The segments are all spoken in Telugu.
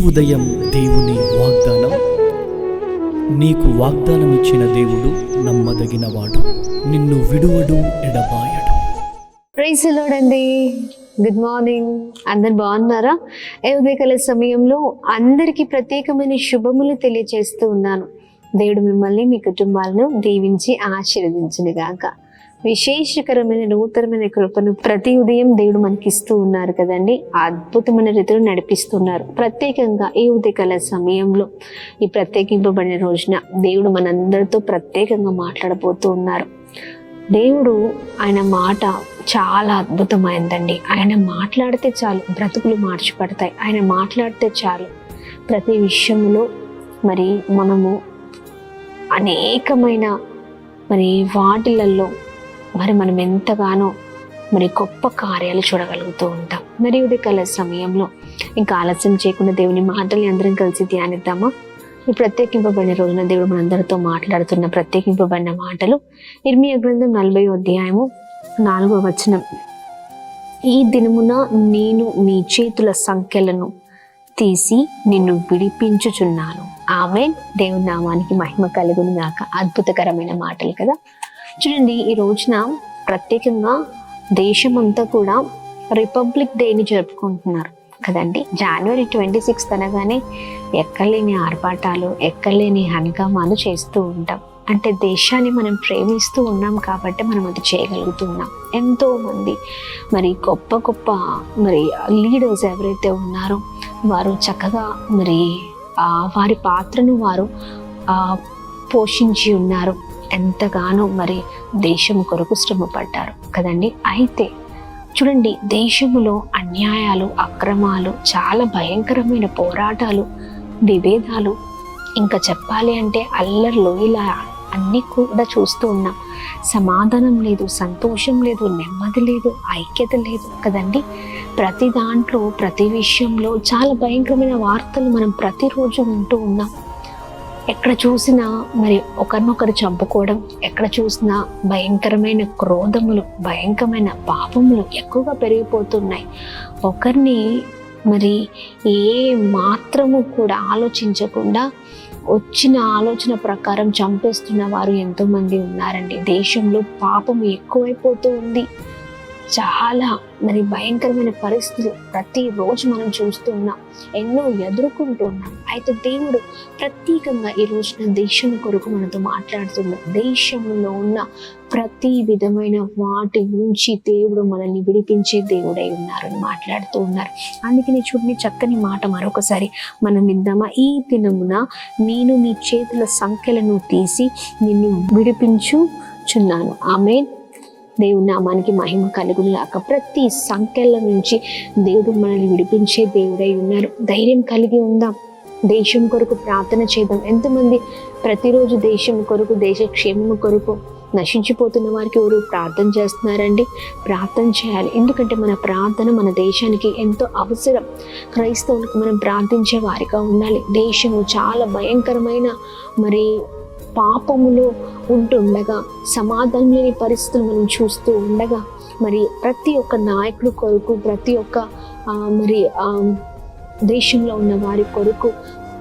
ఉదయం దేవుని వాగ్దానం. నీకు వాగ్దానం ఇచ్చిన దేవుడు నమ్మదగినవాడు, నిన్ను విడువడు, ఎడబాయడు. ప్రైజ్ ది లార్డ్ అండి. Good morning. అందరు బాగున్నారా? ఈ ఉదయకాల సమయంలో అందరికీ ప్రత్యేకమైన శుభములు తెలియజేస్తూ ఉన్నాను. దేవుడు మిమ్మల్ని, మీ కుటుంబాలను దీవించి ఆశీర్వదించునుగాక. విశేషకరమైన నూతనమైన కృపను ప్రతి ఉదయం దేవుడు మనకిస్తూ ఉన్నారు కదండి. అద్భుతమైన రీతిలో నడిపిస్తున్నారు. ప్రత్యేకంగా ఈ ఉదయకాల సమయంలో, ఈ ప్రత్యేకింపబడిన రోజున దేవుడు మనందరితో ప్రత్యేకంగా మాట్లాడబోతూ ఉన్నారు. దేవుడు, ఆయన మాట చాలా అద్భుతమైందండి. ఆయన మాట్లాడితే చాలు బ్రతుకులు మార్చిపడతాయి. ఆయన మాట్లాడితే చాలు ప్రతి విషయంలో మనము అనేకమైన వాటిలలో మనం ఎంతగానో గొప్ప కార్యాలు చూడగలుగుతూ ఉంటాం. ఉదయకాల సమయంలో ఇంకా ఆలస్యం చేయకుండా దేవుని మాటల్ని అందరం కలిసి ధ్యానిద్దామా? ఈ ప్రత్యేకింపబడిన రోజున దేవుడు మనందరితో మాట్లాడుతున్న ప్రత్యేకింపబడిన మాటలు ఇర్మీయా గ్రంథం 40వ అధ్యాయము 4వ వచనం. ఈ దినమున నేను నీ చేతుల సంఖ్యలను తీసి నిన్ను విడిపించుచున్నాను. ఆమేన్. దేవుని నామానికి మహిమ కలుగును గాక. అద్భుతకరమైన మాటలు కదా. చూడండి, ఈ రోజున ప్రత్యేకంగా దేశమంతా కూడా రిపబ్లిక్ డేని జరుపుకుంటున్నారు కదండి. జనవరి 26 అనగానే ఎక్కలేని ఆర్భాటాలు, ఎక్కలేని హంగామాలు చేస్తూ ఉంటాం. అంటే దేశాన్ని మనం ప్రేమిస్తూ ఉన్నాం కాబట్టి మనం అది చేయగలుగుతున్నాం. ఎంతో మంది గొప్ప గొప్ప లీడర్స్ ఎవరైతే ఉన్నారో వారు చక్కగా వారి పాత్రను వారు పోషించి ఉన్నారు. ఎంతగానో దేశం కొరకు శ్రమ పడ్డారు కదండి. అయితే చూడండి, దేశంలో అన్యాయాలు, అక్రమాలు, చాలా భయంకరమైన పోరాటాలు, విభేదాలు, ఇంకా చెప్పాలి అంటే అల్లర్లు, ఇలా అన్నీ కూడా చూస్తూ ఉన్నాం. సమాధానం లేదు, సంతోషం లేదు, నెమ్మది లేదు, ఐక్యత లేదు కదండి. ప్రతి దాంట్లో, ప్రతి విషయంలో చాలా భయంకరమైన వార్తలు మనం ప్రతిరోజు వింటూ ఉన్నాం. ఎక్కడ చూసినా ఒకరినొకరు చంపుకోవడం, ఎక్కడ చూసినా భయంకరమైన క్రోధములు, భయంకరమైన పాపములు ఎక్కువగా పెరిగిపోతున్నాయి. ఒకరిని ఏ మాత్రము కూడా ఆలోచించకుండా వచ్చిన ఆలోచన ప్రకారం చంపేస్తున్న వారు ఎంతోమంది ఉన్నారండి. దేశంలో పాపం ఎక్కువైపోతూ ఉంది. చాలా భయంకరమైన పరిస్థితులు ప్రతిరోజు మనం చూస్తూ ఉన్నాం, ఎన్నో ఎదుర్కొంటూ ఉన్నాం. అయితే దేవుడు ప్రత్యేకంగా ఈ రోజున దేశం కొరకు మనతో మాట్లాడుతున్నాం. దేశంలో ఉన్న ప్రతి విధమైన వాటి నుంచి దేవుడు మనల్ని విడిపించే దేవుడై ఉన్నారని మాట్లాడుతూ ఉన్నారు. అందుకని చూడండి, చక్కని మాట మరొకసారి మనం విందామా? ఈ దినమున నేను నీ చేతుల సంఖ్యలను తీసి నిన్ను విడిపించుచున్నాను. ఆమేన్. దేవుని నామానికి మహిమ కలుగును గాక. ప్రతి సంఖ్యల నుంచి దేవుడు మనల్ని విడిపించే దేవుడై ఉన్నారు. ధైర్యం కలిగి ఉందాం. దేశం కొరకు ప్రార్థన చేద్దాం. ఎంతమంది ప్రతిరోజు దేశం కొరకు, దేశ క్షేమం కొరకు నశించిపోతున్న వారికి ఎవరు ప్రార్థన చేస్తున్నారండి? ప్రార్థన చేయాలి. ఎందుకంటే మన ప్రార్థన మన దేశానికి ఎంతో అవసరం. క్రైస్తవులకు మనం ప్రార్థించే వారిగా ఉండాలి. దేశము చాలా భయంకరమైన పాపములో ఉంటుండగా, సమాధానం లేని పరిస్థితులు మనం చూస్తూ ఉండగా, ప్రతి ఒక్క నాయకుడి కొరకు, ప్రతి ఒక్క దేశంలో ఉన్న వారి కొరకు,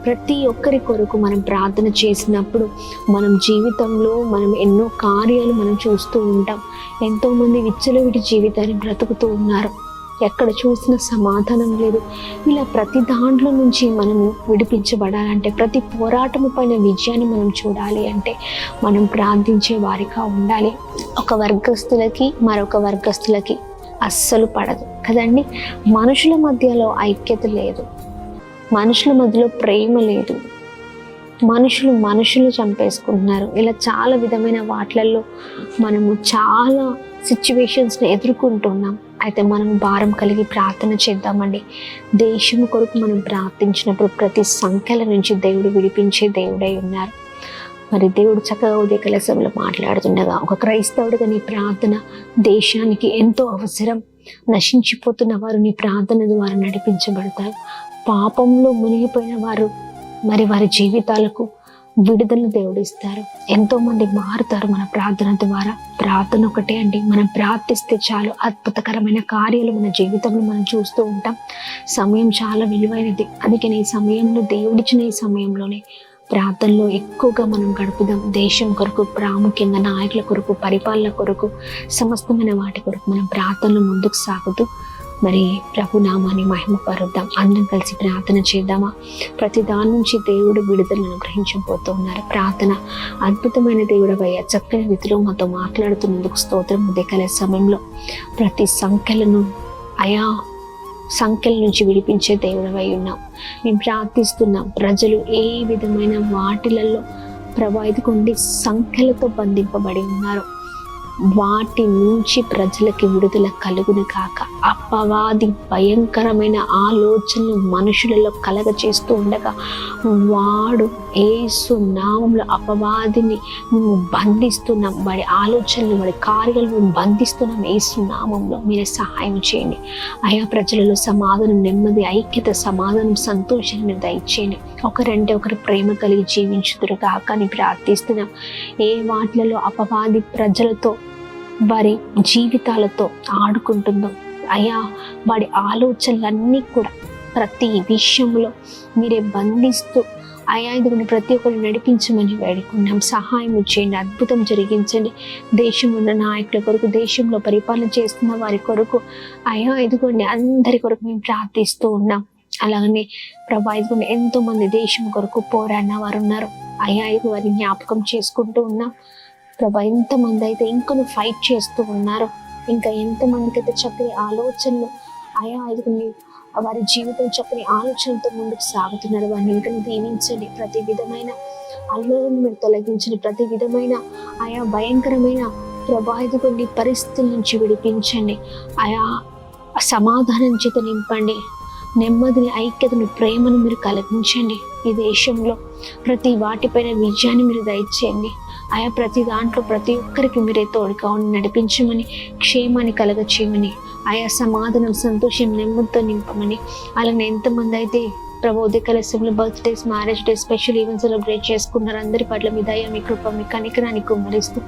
ప్రతి ఒక్కరి కొరకు మనం ప్రార్థన చేసినప్పుడు మనం జీవితంలో ఎన్నో కార్యాలు మనం చూస్తూ ఉంటాం. ఎంతోమంది విచ్చలవిడి జీవితాన్ని బ్రతుకుతూ ఉన్నారు. ఎక్కడ చూసిన సమాధానం లేదు. ఇలా ప్రతి దాంట్లో నుంచి మనము విడిపించబడాలంటే, ప్రతి పోరాటము పైన విజయాన్ని మనం చూడాలి అంటే మనం ప్రార్థించే వారిగా ఉండాలి. ఒక వర్గస్తులకి మరొక వర్గస్తులకి అస్సలు పడదు కదండి. మనుషుల మధ్యలో ఐక్యత లేదు, మనుషుల మధ్యలో ప్రేమ లేదు, మనుషులు చంపేసుకుంటున్నారు. ఇలా చాలా విధమైన వాటిలలో మనము చాలా సిచ్యువేషన్స్ని ఎదుర్కొంటున్నాం. అయితే మనం భారం కలిగి ప్రార్థన చేద్దామండి. దేశం కొరకు మనం ప్రార్థించినప్పుడు ప్రతి సంఖ్యల నుంచి దేవుడు విడిపించే దేవుడై ఉన్నారు. దేవుడు చక్కగా ఉదయకాల సభలో మాట్లాడుతుండగా, ఒక క్రైస్తవుడిగా నీ ప్రార్థన దేశానికి ఎంతో అవసరం. నశించిపోతున్న వారు నీ ప్రార్థన ద్వారా నడిపించబడతారు. పాపంలో మునిగిపోయిన వారు వారి జీవితాలకు విడుదలను దేవుడు ఇస్తారు. ఎంతో మంది మారుతారు మన ప్రార్థన ద్వారా. ప్రార్థన ఒకటే అండి, మనం ప్రార్థిస్తే చాలు అద్భుతకరమైన కార్యాలు మన జీవితంలో మనం చూస్తూ ఉంటాం. సమయం చాలా విలువైనది. అందుకని ఈ సమయంలో, దేవుడిచ్చిన ఈ సమయంలోనే ప్రార్థనలో ఎక్కువగా మనం గడుపుదాం. దేశం కొరకు, ప్రాముఖ్యంగా నాయకుల కొరకు, పరిపాలన కొరకు, సమస్తమైన వాటి కొరకు మనం ప్రార్థనలో ముందుకు సాగుతూ మరి ప్రభు నామాన్ని మహిమపరుద్దాం. అందరం కలిసి ప్రార్థన చేద్దామా? ప్రతి దాని నుంచి దేవుడు విడుదలను గ్రహించబోతూ ఉన్నారు. ప్రార్థన అద్భుతమైన దేవుడవయ్యా, చక్కని రీతిలో మాతో మాట్లాడుతున్నందుకు స్తోత్రం. ఉదయకాల సమయంలో ప్రతి సంఖ్యలను సంఖ్యల నుంచి విడిపించే దేవుడవై ఉన్నాం. మేము ప్రార్థిస్తున్నాం. ప్రజలు ఏ విధమైన వాటిలలో ప్రభావితకుండి సంఖ్యలతో బంధింపబడి ఉన్నారు, వాటి నుంచి ప్రజలకి విడుదల కలుగును కాక. అపవాది భయంకరమైన ఆలోచనలు మనుషులలో కలగ చేస్తూ ఉండగా వాడు యేసు నామములో అపవాదిని మేము బంధిస్తున్నాం. వాడి ఆలోచనలు, వాడి కార్యాలను మేము బంధిస్తున్నాం. యేసు నామములో మీరే సహాయం చేయండి అయా. ప్రజలలో సమాధానం, నెమ్మది, ఐక్యత, సమాధానం, సంతోషాన్ని మీరు దయచేయండి. ఒకరంటే ఒకరు ప్రేమ కలిగి జీవించుదురు కాక అని ప్రార్థిస్తున్నాం. ఏ వాటిలలో అపవాది ప్రజలతో, వారి జీవితాలతో ఆడుకుంటుందో అయ్యా, వాడి ఆలోచనలన్నీ కూడా ప్రతి విషయంలో మీరే బంధిస్తూ అయా ఇదిగోండి ప్రతి ఒక్కరిని నడిపించమని వేడుకున్నాం. సహాయం చేయండి, అద్భుతం జరిగించండి. దేశంలో ఉన్న నాయకుల కొరకు, దేశంలో పరిపాలన చేస్తున్న వారి కొరకు అయా ఇదిగోండి అందరి కొరకు మేము ప్రార్థిస్తూ ఉన్నాం. అలాగనే ప్రభా ఇదిగోండి ఎంతో మంది దేశం కొరకు పోరాడిన వారు ఉన్నారు అయ్యా, ఇది వారి జ్ఞాపకం చేసుకుంటూ ఉన్నాం. ప్రభా ఎంతమంది అయితే ఇంకొన్ని ఫైట్ చేస్తూ ఉన్నారు, ఇంకా ఎంతమందికి అయితే చక్కని ఆలోచనలు అయా ఇదిగోండి వారి జీవితం చక్కని ఆలోచనతో ముందుకు సాగుతున్నారు. వారిని ఇంకా దీవించండి. ప్రతి విధమైన అల్లులను మీరు తొలగించండి. ప్రతి విధమైన ఆయా భయంకరమైన ప్రభావితకొన్ని పరిస్థితుల నుంచి విడిపించండి. ఆయా సమాధానం చేత నింపండి. నెమ్మదిని, ఐక్యతను, ప్రేమను మీరు కలిగించండి. ఈ దేశంలో ప్రతి వాటిపైన విజయాన్ని మీరు దయచేయండి. ఆయా ప్రతి దాంట్లో ప్రతి ఒక్కరికి మీరే తోడుగా ఉండి నడిపించమని, క్షేమాన్ని కలగచేయమని, ఆయా సమాధానం, సంతోషం, నెమ్మదితో నింపమని. అలానే ఎంతమంది అయితే ప్రభు ఉదయకాల సమయంలో birthdays, marriage day, special event celebrate చేసుకున్నారు, అందరి పట్ల మీ దయ, మీ కృప, మీ కనికరాన్ని కుమ్మరిస్తూ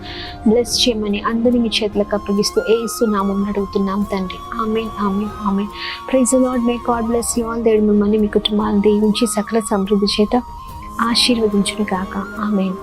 బ్లెస్ చేయమని అందరినీ మీ చేతులకు అప్పగిస్తూ యేసు నామమున అడుగుతున్నాం తండ్రి. ఆమేన్, ఆమేన్, ఆమేన్. Praise the Lord. May God bless you all. దేవుడు మిమ్మల్ని, మీ కుటుంబాలను దీవించి సకల సమృద్ధి చేత ఆశీర్వదించును గాక. ఆమేన్.